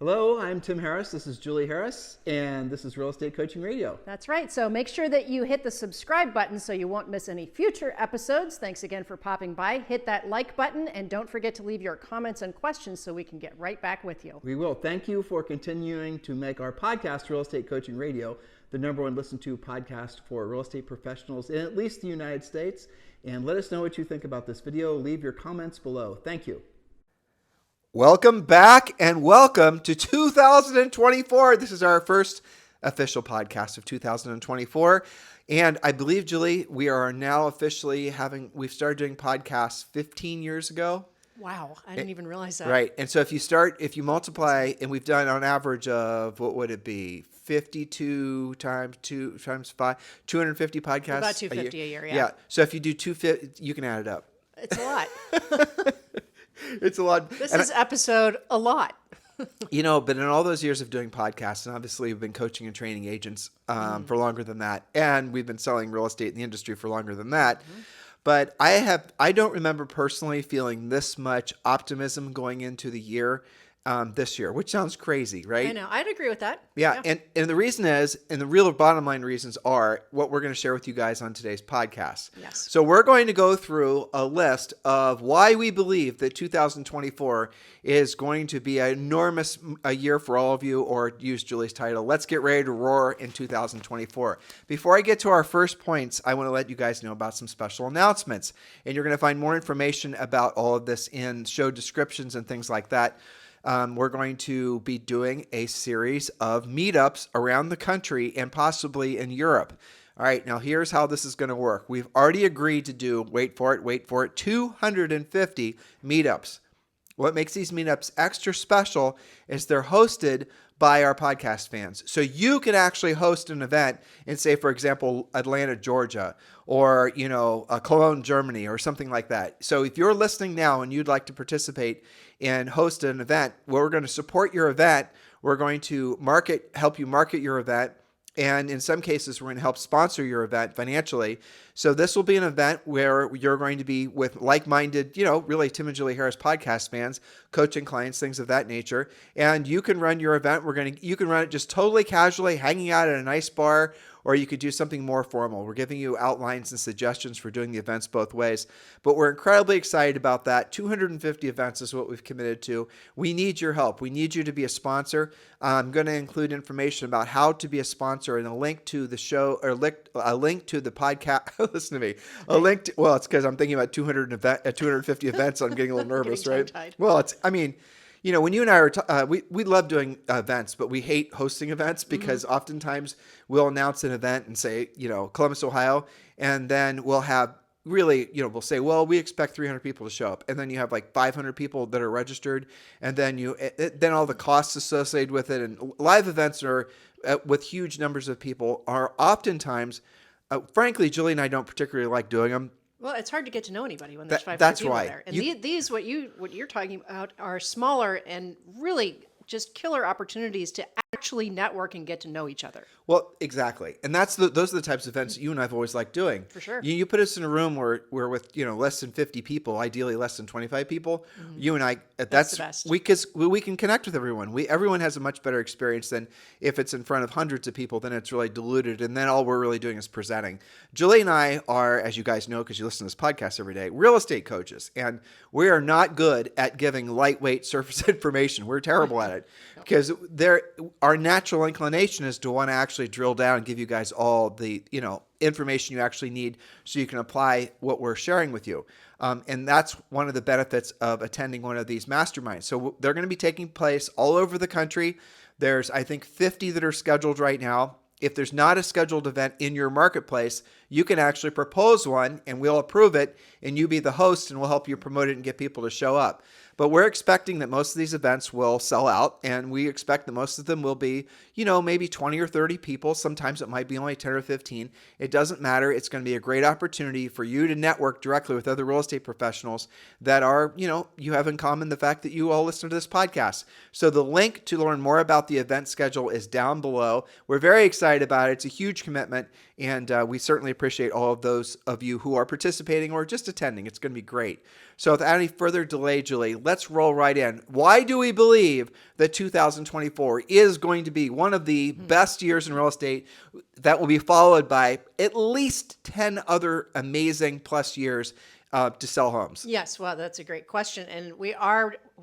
Hello, I'm Tim Harris. This is Julie Harris, and this is Real Estate Coaching Radio. That's right. So make sure that you hit the subscribe button so you won't miss any future episodes. Thanks again for popping by. Hit that like button, and don't forget to leave your comments and questions so we can get right back with you. We will. Thank you for continuing to make our podcast, Real Estate Coaching Radio, the #1 listened to podcast for real estate professionals in at least the United States. And let us know what you think about this video. Leave your comments below. Thank you. Welcome back and welcome to 2024. This is our first official podcast of 2024. And I believe, Julie, we are now officially we've started doing podcasts 15 years ago. Wow, I didn't even realize that. Right. And so if you multiply, and we've done on average of, what would it be? 52 times 2 times 5, 250 podcasts. About 250 a year, yeah. Yeah. So if you do 250, you can add it up. It's a lot. It's a lot. This is episode a lot. But in all those years of doing podcasts, and obviously we've been coaching and training agents for longer than that, and we've been selling real estate in the industry for longer than that. But I don't remember personally feeling this much optimism going into the year this year, which sounds crazy, right? I know. I'd agree with that. Yeah. And the reason is, and the real bottom line reasons are what we're going to share with you guys on today's podcast. Yes. So we're going to go through a list of why we believe that 2024 is going to be an enormous year for all of you, or use Julie's title, let's get ready to roar in 2024. Before I get to our first points, I want to let you guys know about some special announcements. And you're going to find more information about all of this in show descriptions and things like that. We're going to be doing a series of meetups around the country and possibly in Europe. All right, now here's how this is going to work. We've already agreed to do, wait for it, 250 meetups. What makes these meetups extra special is they're hosted by our podcast fans. So you can actually host an event in, say, for example, Atlanta, Georgia, or, Cologne, Germany, or something like that. So if you're listening now and you'd like to participate and host an event, we're going to support your event. We're going to help you market your event. And in some cases, we're going to help sponsor your event financially. So this will be an event where you're going to be with like-minded, really Tim and Julie Harris podcast fans, coaching clients, things of that nature. And you can run your event. You can run it just totally casually, hanging out at a nice bar, or you could do something more formal. We're giving you outlines and suggestions for doing the events both ways. But we're incredibly excited about that. 250 events is what we've committed to. We need your help. We need you to be a sponsor. I'm going to include information about how to be a sponsor and a link to the show, or a link to the podcast. Listen to me. It's because I'm thinking about 250 events. I'm getting a little nervous, right? Well, when you and I are, we love doing events, but we hate hosting events because oftentimes we'll announce an event and say, Columbus, Ohio, and then we'll have we'll say, well, we expect 300 people to show up. And then you have like 500 people that are registered. And then then all the costs associated with it. And live events are with huge numbers of people are oftentimes, frankly, Julie and I don't particularly like doing them. Well, it's hard to get to know anybody when there's 500 that's people right. there. And these, what you're talking about, are smaller and really just killer opportunities to actually network and get to know each other. Well, exactly. And those are the types of events that you and I have always liked doing. For sure. You put us in a room where we're with, less than 50 people, ideally less than 25 people. You and I, that's the best. We can connect with everyone. Everyone has a much better experience than if it's in front of hundreds of people, then it's really diluted. And then all we're really doing is presenting. Julie and I are, as you guys know, because you listen to this podcast every day, real estate coaches. And we are not good at giving lightweight surface information. We're terrible at it because our natural inclination is to want to actually drill down and give you guys all the, information you actually need so you can apply what we're sharing with you. And that's one of the benefits of attending one of these masterminds. So they're going to be taking place all over the country. There's, I think, 50 that are scheduled right now. If there's not a scheduled event in your marketplace, you can actually propose one and we'll approve it and you be the host and we'll help you promote it and get people to show up. But we're expecting that most of these events will sell out, and we expect that most of them will be, maybe 20 or 30 people. Sometimes it might be only 10 or 15. It doesn't matter. It's going to be a great opportunity for you to network directly with other real estate professionals that are, you have in common the fact that you all listen to this podcast. So the link to learn more about the event schedule is down below. We're very excited about it. It's a huge commitment, and we certainly appreciate all of those of you who are participating or just attending. It's going to be great. So without any further delay, Julie, let's roll right in. Why do we believe that 2024 is going to be one of the best years in real estate that will be followed by at least 10 other amazing plus years to sell homes? Yes, well, that's a great question. And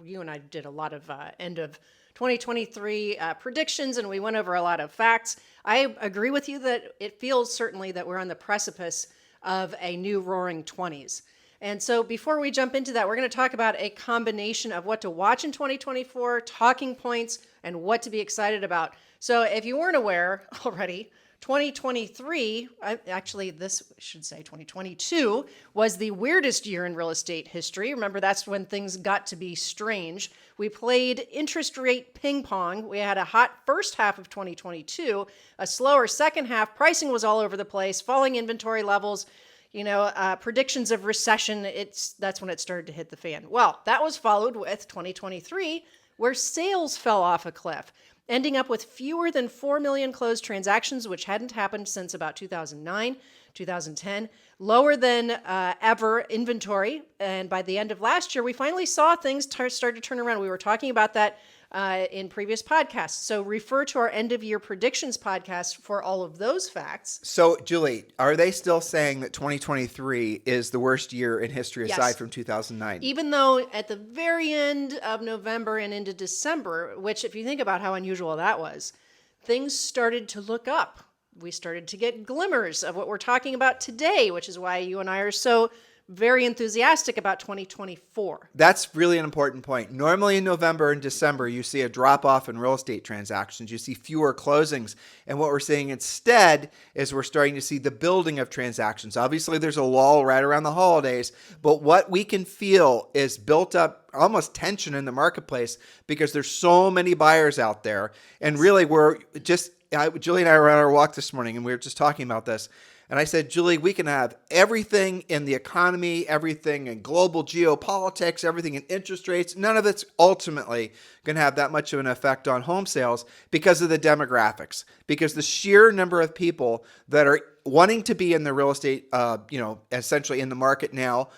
you and I did a lot of end of 2023 predictions, and we went over a lot of facts. I agree with you that it feels certainly that we're on the precipice of a new roaring 20s. And so before we jump into that, we're going to talk about a combination of what to watch in 2024, talking points, and what to be excited about. So if you weren't aware already, 2023, actually this should say 2022, was the weirdest year in real estate history. Remember, that's when things got to be strange. We played interest rate ping pong. We had a hot first half of 2022, a slower second half. Pricing was all over the place, falling inventory levels, predictions of recession. That's when it started to hit the fan. Well, that was followed with 2023, where sales fell off a cliff, ending up with fewer than 4 million closed transactions, which hadn't happened since about 2009, 2010, lower than ever inventory. And by the end of last year, we finally saw things start to turn around. We were talking about that in previous podcasts. So refer to our end of year predictions podcast for all of those facts. So, Julie, are they still saying that 2023 is the worst year in history aside from 2009? Even though at the very end of November and into December, which if you think about how unusual that was, things started to look up. We started to get glimmers of what we're talking about today, which is why you and I are so very enthusiastic about 2024. That's really an important point. Normally in November and December, you see a drop off in real estate transactions. You see fewer closings. And what we're seeing instead is we're starting to see the building of transactions. Obviously, there's a lull right around the holidays, but what we can feel is built up almost tension in the marketplace because there's so many buyers out there. And really, Julie and I were on our walk this morning and we were just talking about this. And I said, Julie, we can have everything in the economy, everything in global geopolitics, everything in interest rates. None of it's ultimately going to have that much of an effect on home sales because of the demographics, because the sheer number of people that are wanting to be in the real estate, essentially in the market now,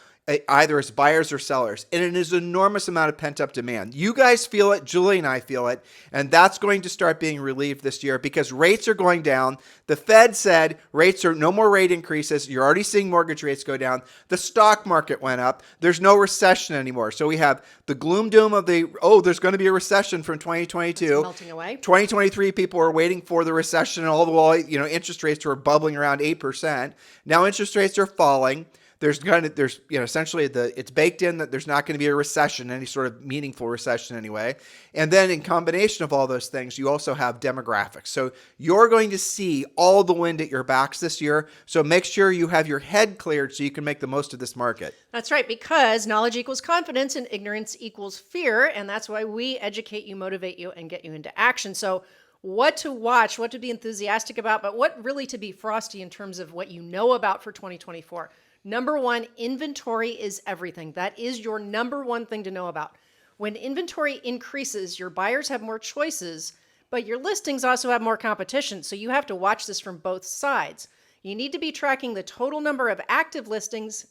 either as buyers or sellers. And it is an enormous amount of pent-up demand. You guys feel it, Julie and I feel it, and that's going to start being relieved this year because rates are going down. The Fed said rates are no more rate increases. You're already seeing mortgage rates go down. The stock market went up. There's no recession anymore. So we have the gloom doom of there's going to be a recession from 2022. It's melting away. 2023, people were waiting for the recession, and all the while, interest rates were bubbling around 8%. Now interest rates are falling. Essentially it's baked in that there's not going to be a recession, any sort of meaningful recession anyway. And then in combination of all those things, you also have demographics. So you're going to see all the wind at your backs this year. So make sure you have your head cleared so you can make the most of this market. That's right, because knowledge equals confidence and ignorance equals fear. And that's why we educate you, motivate you, and get you into action. So what to watch, what to be enthusiastic about, but what really to be frosty in terms of what you know about for 2024. Number one, inventory is everything. That is your number one thing to know about. When inventory increases, your buyers have more choices, but your listings also have more competition. So you have to watch this from both sides. You need to be tracking the total number of active listings,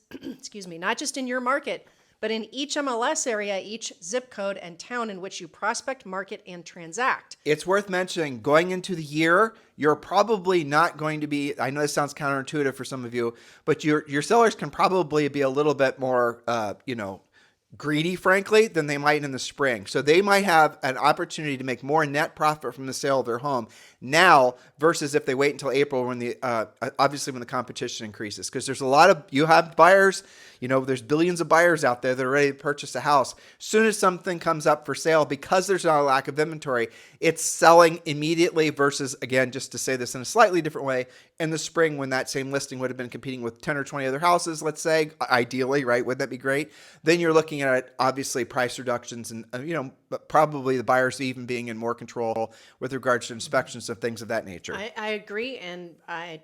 not just in your market, but in each MLS area, each zip code and town in which you prospect, market, and transact. It's worth mentioning going into the year, you're probably not going to be, I know this sounds counterintuitive for some of you, but your sellers can probably be a little bit more, greedy, frankly, than they might in the spring. So they might have an opportunity to make more net profit from the sale of their home now versus if they wait until April when obviously when the competition increases. Because you have buyers, there's billions of buyers out there that are ready to purchase a house. As soon as something comes up for sale, because there's not a lack of inventory, it's selling immediately versus, again, just to say this in a slightly different way, in the spring when that same listing would have been competing with 10 or 20 other houses, let's say, ideally, right? Wouldn't that be great? Then you're looking at, obviously, price reductions and, probably the buyers even being in more control with regards to inspections and things of that nature. I agree. And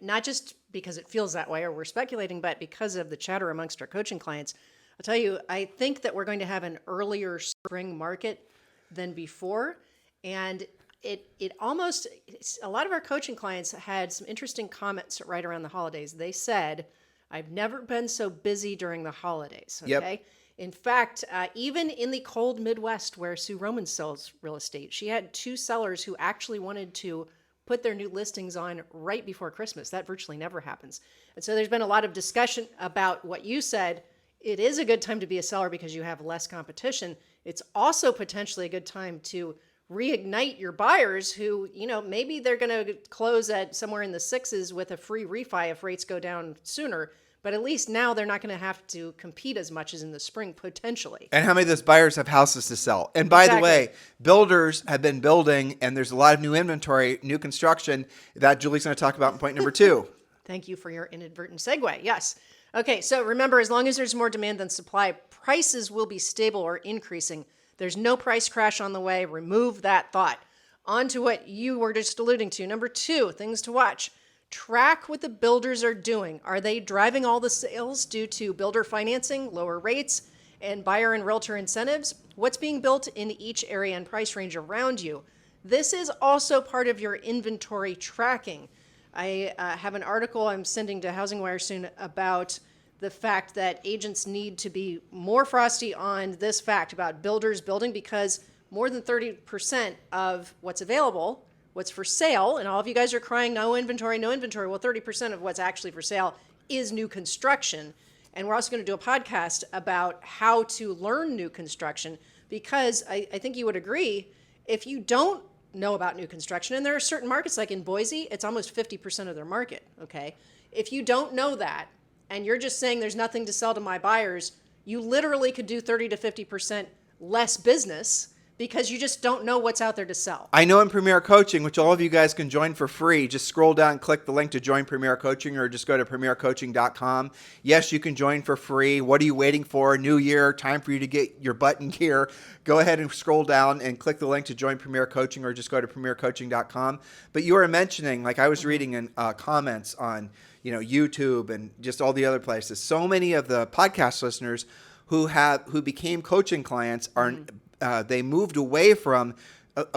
not just because it feels that way or we're speculating, but because of the chatter amongst our coaching clients. I'll tell you, I think that we're going to have an earlier spring market than before. And a lot of our coaching clients had some interesting comments right around the holidays. They said, I've never been so busy during the holidays. Okay. Yep. In fact, even in the cold Midwest where Sue Roman sells real estate, she had 2 sellers who actually wanted to put their new listings on right before Christmas. That virtually never happens. And so there's been a lot of discussion about what you said. It is a good time to be a seller because you have less competition. It's also potentially a good time to reignite your buyers who, maybe they're going to close at somewhere in the 6s with a free refi if rates go down sooner. But at least now they're not going to have to compete as much as in the spring, potentially. And how many of those buyers have houses to sell? And by the way, builders have been building, and there's a lot of new inventory, new construction that Julie's going to talk about in point number 2. Thank you for your inadvertent segue. Yes. Okay, so remember, as long as there's more demand than supply, prices will be stable or increasing. There's no price crash on the way. Remove that thought. On to what you were just alluding to. Number 2, things to watch. Track what the builders are doing. Are they driving all the sales due to builder financing, lower rates, and buyer and realtor incentives? What's being built in each area and price range around you? This is also part of your inventory tracking. I have an article I'm sending to Housing Wire soon about the fact that agents need to be more frosty on this fact about builders building, because more than 30% of what's available, what's for sale, and all of you guys are crying, no inventory, no inventory. Well, 30% of what's actually for sale is new construction. And we're also going to do a podcast about how to learn new construction, because I think you would agree, if you don't know about new construction, and there are certain markets like in Boise, it's almost 50% of their market, okay? If you don't know that, and you're just saying there's nothing to sell to my buyers, you literally could do 30 to 50% less business because you just don't know what's out there to sell. I know in Premier Coaching, which all of you guys can join for free, just scroll down and click the link to join Premier Coaching, or just go to premiercoaching.com. Yes, you can join for free. What are you waiting for? New year, time for you to get your butt in gear. Go ahead and scroll down and click the link to join Premier Coaching, or just go to premiercoaching.com. But you were mentioning, like I was reading in comments on YouTube and just all the other places, so many of the podcast listeners who became coaching clients are they moved away from.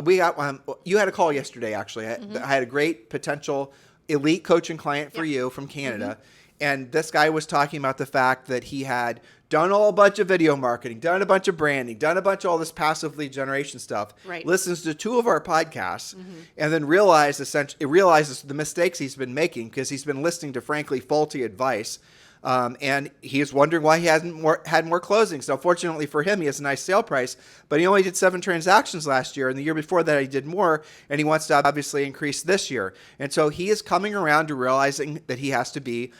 You had a call yesterday, actually. I had a great potential elite coaching client for you from Canada, and this guy was talking about the fact that he had done a bunch of video marketing, done a bunch of branding, done a bunch of all this passive lead generation stuff. Right. Listens to 2 of our podcasts, and then realizes the mistakes he's been making because he's been listening to, frankly, faulty advice. And he's wondering why he hadn't had more closings. Now, fortunately for him, he has a nice sale price, but he only did 7 transactions last year, and the year before that he did more, and he wants to obviously increase this year. And so he is coming around to realizing that he has to be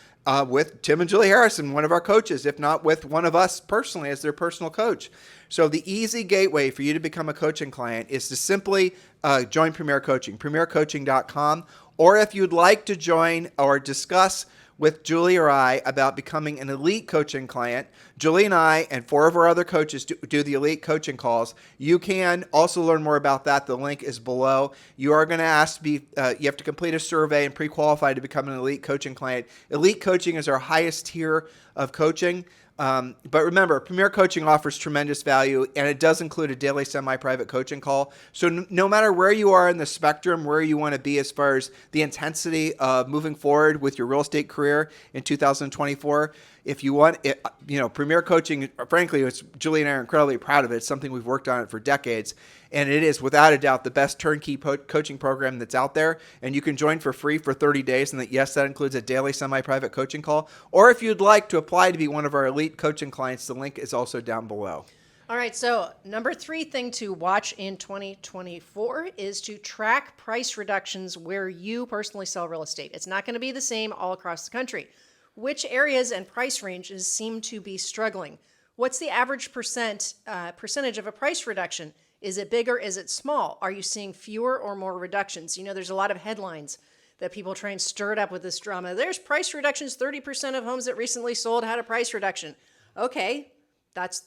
with Tim and Julie Harrison, one of our coaches, if not with one of us personally as their personal coach. So the easy gateway for you to become a coaching client is to simply join Premier Coaching, premiercoaching.com, or if you'd like to join or discuss with Julie or I about becoming an elite coaching client. Julie and I and 4 of our other coaches do the elite coaching calls. You can also learn more about that. The link is below. You are going to you have to complete a survey and pre-qualify to become an elite coaching client. Elite coaching is our highest tier of coaching. But remember, Premier Coaching offers tremendous value, and it does include a daily semi-private coaching call. So no matter where you are in the spectrum, where you want to be as far as the intensity of moving forward with your real estate career in 2024, if you want it, Premier Coaching, frankly, Julie and I are incredibly proud of it. It's something we've worked on it for decades. And it is, without a doubt, the best turnkey coaching program that's out there. And you can join for free for 30 days. And yes, that includes a daily semi-private coaching call. Or if you'd like to apply to be one of our elite coaching clients, the link is also down below. All right, so number 3 thing to watch in 2024 is to track price reductions where you personally sell real estate. It's not going to be the same all across the country. Which areas and price ranges seem to be struggling? What's the average percentage of a price reduction? Is it big or is it small? Are you seeing fewer or more reductions? There's a lot of headlines that people try and stir it up with this drama. There's price reductions. 30% of homes that recently sold had a price reduction. Okay, that's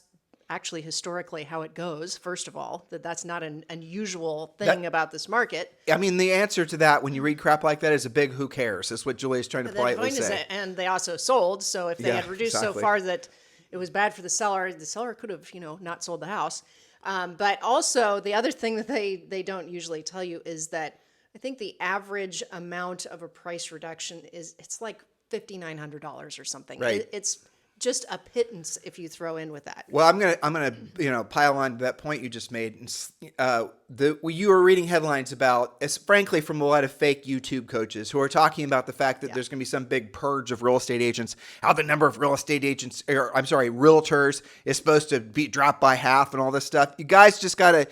actually historically how it goes, first of all, that's not an unusual thing about this market. I mean, the answer to that when you read crap like that is a big who cares. That's what Julie's trying to politely say. And they also sold, so if they had reduced so far that it was bad for the seller could have, not sold the house. But also the other thing that they don't usually tell you is that I think the average amount of a price reduction it's like $5,900 or something. Right. It's just a pittance if you throw in with that. Well, I'm gonna pile on to that point you just made. You were reading headlines about, it's frankly from a lot of fake YouTube coaches who are talking about the fact that there's gonna be some big purge of real estate agents. How the number of realtors is supposed to be dropped by half and all this stuff. You guys just gotta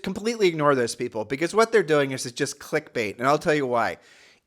completely ignore those people, because what they're doing is just clickbait, and I'll tell you why.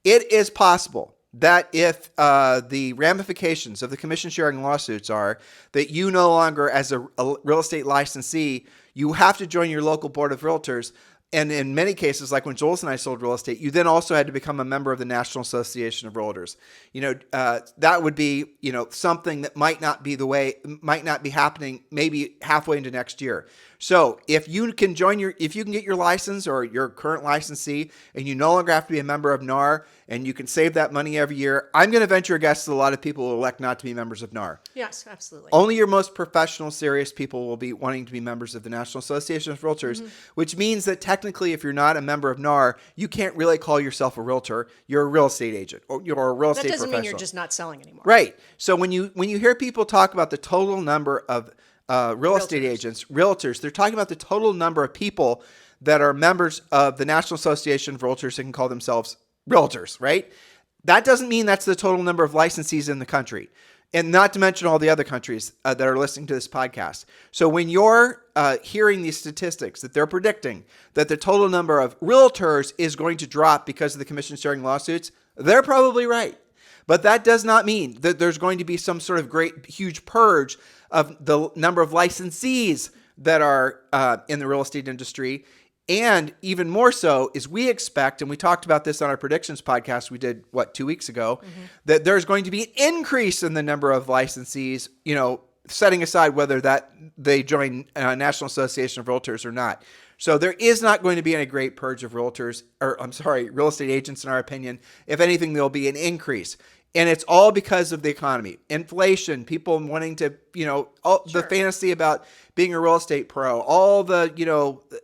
It is possible that if the ramifications of the commission sharing lawsuits are that you no longer, as a real estate licensee, you have to join your local board of realtors. And in many cases, like when Jules and I sold real estate, you then also had to become a member of the National Association of Realtors. That would be, something that might not be happening maybe halfway into next year. So if you can get your license or your current licensee, and you no longer have to be a member of NAR, and you can save that money every year, I'm going to venture a guess that a lot of people will elect not to be members of NAR. Yes, absolutely. Only your most professional, serious people will be wanting to be members of the National Association of Realtors, which means that technically, if you're not a member of NAR, you can't really call yourself a realtor. You're a real estate agent, or you're a real estate professional. That doesn't mean you're just not selling anymore. Right. So when you hear people talk about the total number of real estate agents, realtors, they're talking about the total number of people that are members of the National Association of Realtors that can call themselves realtors, right? That doesn't mean that's the total number of licensees in the country, and not to mention all the other countries that are listening to this podcast. So when you're hearing these statistics that they're predicting that the total number of realtors is going to drop because of the commission sharing lawsuits, they're probably right. But that does not mean that there's going to be some sort of great, huge purge of the number of licensees that are in the real estate industry. And even more so is we expect, and we talked about this on our predictions podcast we did, 2 weeks ago, that there's going to be an increase in the number of licensees, setting aside whether that they join National Association of Realtors or not. So there is not going to be any great purge of real estate agents, in our opinion. If anything, there'll be an increase. And it's all because of the economy, inflation, people wanting to, the fantasy about being a real estate pro, all the,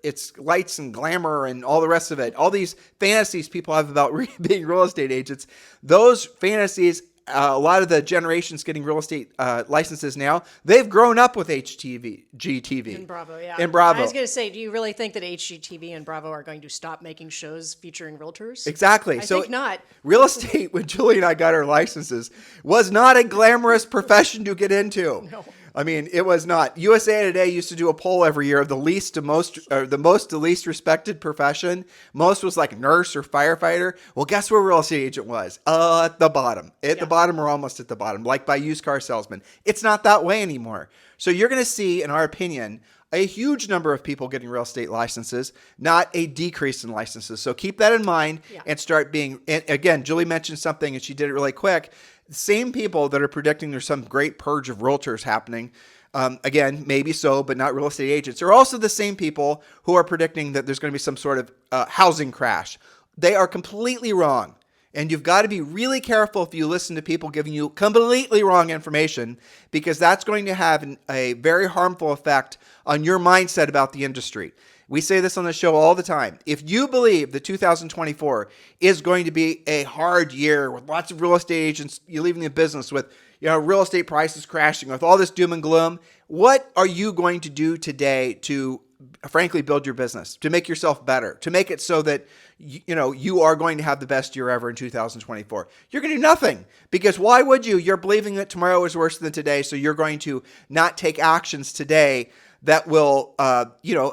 it's lights and glamour and all the rest of it. All these fantasies people have about being real estate agents, those fantasies, a lot of the generations getting real estate licenses now, they've grown up with HGTV. And Bravo, yeah. And Bravo. I was going to say, do you really think that HGTV and Bravo are going to stop making shows featuring realtors? Exactly. I think not. Real estate, when Julie and I got our licenses, was not a glamorous profession to get into. No. I mean, it was not. USA Today used to do a poll every year of the least to most, or the most to least respected profession. Most was like nurse or firefighter. Well, guess where real estate agent was? At the bottom. At the bottom, or almost at the bottom, like by used car salesman. It's not that way anymore. So you're going to see, in our opinion, a huge number of people getting real estate licenses, not a decrease in licenses. So keep that in mind and start being, and again, Julie mentioned something and she did it really quick. The same people that are predicting there's some great purge of realtors happening, again, maybe so, but not real estate agents, are also the same people who are predicting that there's going to be some sort of housing crash. They are completely wrong. And you've got to be really careful if you listen to people giving you completely wrong information, because that's going to have a very harmful effect on your mindset about the industry. We say this on the show all the time. If you believe that 2024 is going to be a hard year with lots of real estate agents, you're leaving the business with, real estate prices crashing, with all this doom and gloom, what are you going to do today to frankly build your business, to make yourself better, to make it so that you are going to have the best year ever in 2024? You're going to do nothing, because why would you? You're believing that tomorrow is worse than today, so you're going to not take actions today that will,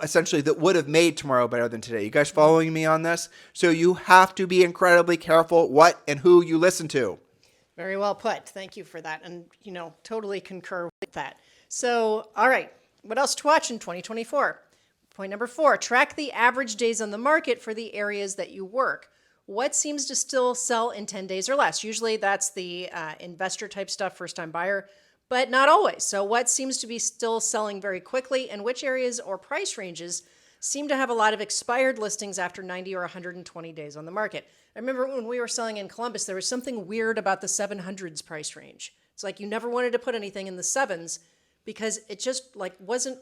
essentially that would have made tomorrow better than today. You guys following me on this? So you have to be incredibly careful what and who you listen to. Very well put. Thank you for that. And, totally concur with that. So, all right. What else to watch in 2024? Point number 4, track the average days on the market for the areas that you work. What seems to still sell in 10 days or less? Usually that's the investor type stuff, first time buyer, but not always. So what seems to be still selling very quickly, and which areas or price ranges seem to have a lot of expired listings after 90 or 120 days on the market? I remember when we were selling in Columbus, there was something weird about the 700s price range. It's like you never wanted to put anything in the 7s because it just wasn't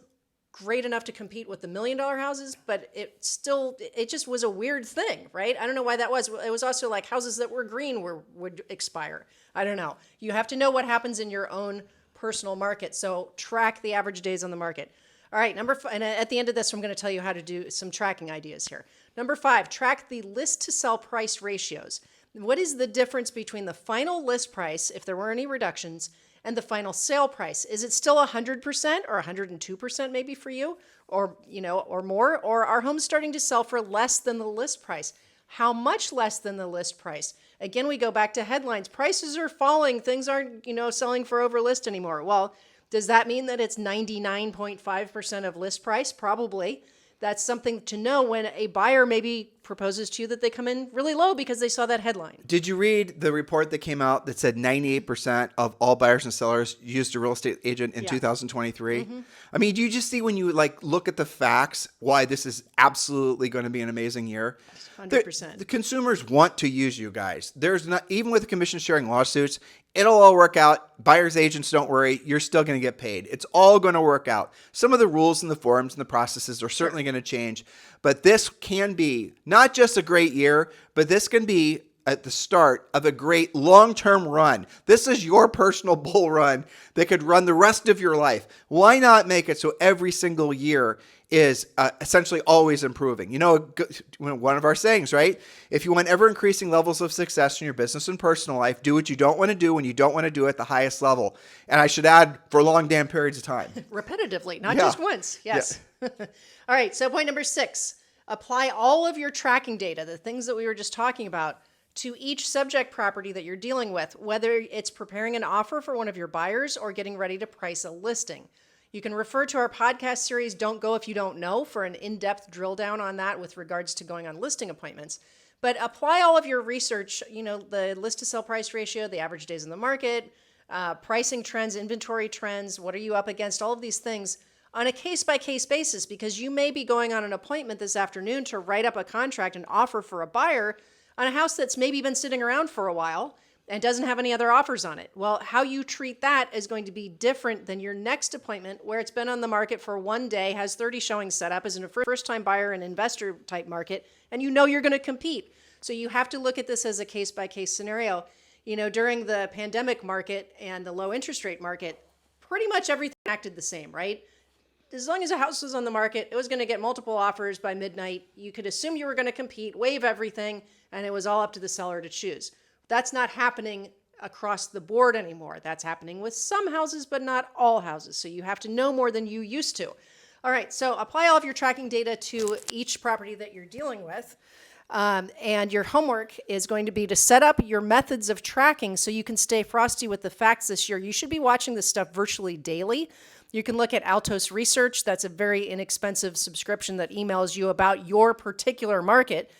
great enough to compete with the $1 million houses, but it just was a weird thing, right? I don't know why that was. It was also like houses that were green would expire. I don't know. You have to know what happens in your own personal market. So track the average days on the market. All right, and at the end of this, I'm going to tell you how to do some tracking ideas here. Number 5, track the list to sell price ratios. What is the difference between the final list price, if there were any reductions, and the final sale price? Is it still 100% or 102% maybe for you, or or more? Or are homes starting to sell for less than the list price? How much less than the list price? Again, we go back to headlines. Prices are falling. Things aren't, selling for over list anymore. Well, does that mean that it's 99.5% of list price? Probably. That's something to know when a buyer maybe proposes to you that they come in really low because they saw that headline. Did you read the report that came out that said 98% of all buyers and sellers used a real estate agent in 2023? I mean, do you just see when you look at the facts why this is absolutely going to be an amazing year? 100%. The consumers want to use you guys. There's not, even with the commission sharing lawsuits, it'll all work out. Buyers agents, don't worry. You're still going to get paid. It's all going to work out. Some of the rules and the forms and the processes are certainly going to change, but this can be not just a great year, but this can be at the start of a great long-term run. This is your personal bull run that could run the rest of your life. Why not make it so every single year is essentially always improving? One of our sayings, right? If you want ever increasing levels of success in your business and personal life, do what you don't want to do when you don't want to do it at the highest level. And I should add, for long damn periods of time. Repetitively, not just once. Yes. Yeah. All right. So point number 6, apply all of your tracking data, the things that we were just talking about, to each subject property that you're dealing with, whether it's preparing an offer for one of your buyers or getting ready to price a listing. You can refer to our podcast series, Don't Go If You Don't Know, for an in-depth drill down on that with regards to going on listing appointments. But apply all of your research, the list to sell price ratio, the average days in the market, pricing trends, inventory trends, what are you up against, all of these things on a case-by-case basis, because you may be going on an appointment this afternoon to write up a contract and offer for a buyer on a house that's maybe been sitting around for a while and doesn't have any other offers on it. Well, how you treat that is going to be different than your next appointment where it's been on the market for one day, has 30 showings set up, is in a first-time buyer and investor type market, and you're going to compete. So you have to look at this as a case-by-case scenario. During the pandemic market and the low interest rate market, pretty much everything acted the same, right? As long as a house was on the market, it was going to get multiple offers by midnight. You could assume you were going to compete, waive everything, and it was all up to the seller to choose. That's not happening across the board anymore. That's happening with some houses, but not all houses. So you have to know more than you used to. All right, so apply all of your tracking data to each property that you're dealing with. And your homework is going to be to set up your methods of tracking so you can stay frosty with the facts this year. You should be watching this stuff virtually daily. You can look at Altos Research. That's a very inexpensive subscription that emails you about your particular market.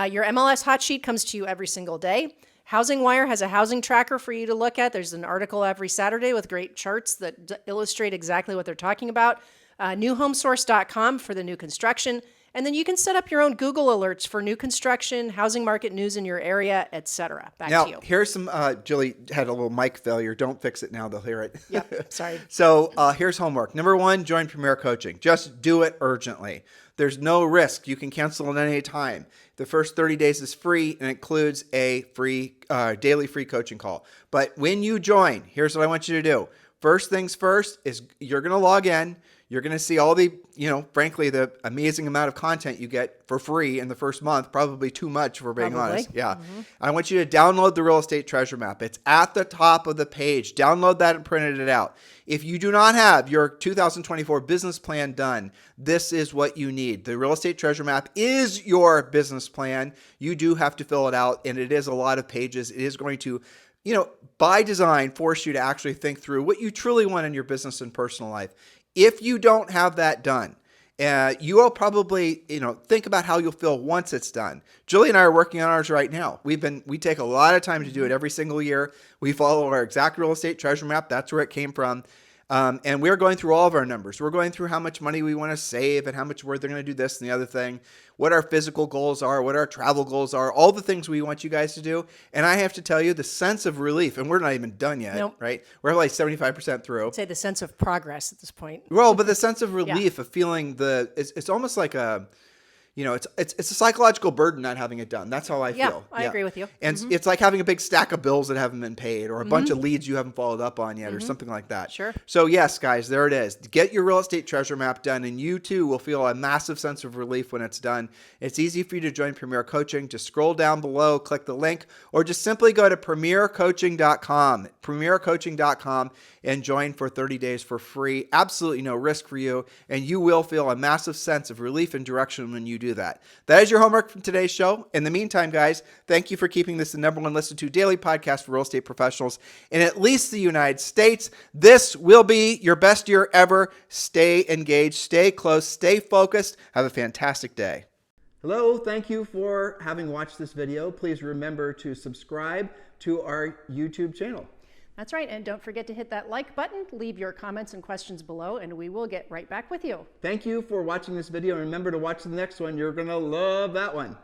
Your MLS hot sheet comes to you every single day. Housing Wire has a housing tracker for you to look at. There's an article every Saturday with great charts that illustrate exactly what they're talking about. Newhomesource.com for the new construction. And then you can set up your own Google alerts for new construction, housing market news in your area, etc. Back to you. Now, here's some, Julie had a little mic failure. Don't fix it now. They'll hear it. Yep, sorry. So here's homework. Number 1, join Premier Coaching. Just do it urgently. There's no risk. You can cancel at any time. The first 30 days is free and includes a free daily free coaching call. But when you join, here's what I want you to do. First things first is you're going to log in. You're going to see all the, frankly, the amazing amount of content you get for free in the first month, probably too much, if we're being honest. Yeah. Mm-hmm. I want you to download the Real Estate Treasure Map. It's at the top of the page. Download that and print it out. If you do not have your 2024 business plan done, this is what you need. The Real Estate Treasure Map is your business plan. You do have to fill it out, and it is a lot of pages. It is going to, by design, force you to actually think through what you truly want in your business and personal life. If you don't have that done, you will probably, think about how you'll feel once it's done. Julie and I are working on ours right now. We take a lot of time to do it every single year. We follow our exact real estate treasure map. That's where it came from. And we're going through all of our numbers. We're going through how much money we want to save and how much work they're going to do this and the other thing, what our physical goals are, what our travel goals are, all the things we want you guys to do. And I have to tell you, the sense of relief, and we're not even done yet, nope. Right? We're like 75% through. I'd say the sense of progress at this point. Well, but the sense of relief of feeling it's almost like it's a psychological burden not having it done. That's how I Yeah, feel. I agree with you. And it's like having a big stack of bills that haven't been paid, or a bunch of leads you haven't followed up on yet, or something like that. Sure. So yes, guys, there it is. Get your real estate treasure map done, and you too will feel a massive sense of relief when it's done. It's easy for you to join Premier Coaching. Just scroll down below, click the link, or just simply go to premiercoaching.com, and join for 30 days for free. Absolutely no risk for you, and you will feel a massive sense of relief and direction when you do that. That is your homework from today's show. In the meantime, guys, thank you for keeping this the #1 listened to daily podcast for real estate professionals in at least the United States. This will be your best year ever. Stay engaged, stay close, stay focused. Have a fantastic day. Hello, thank you for having watched this video. Please remember to subscribe to our YouTube channel. That's right. And don't forget to hit that like button, leave your comments and questions below, and we will get right back with you. Thank you for watching this video, and remember to watch the next one. You're going to love that one.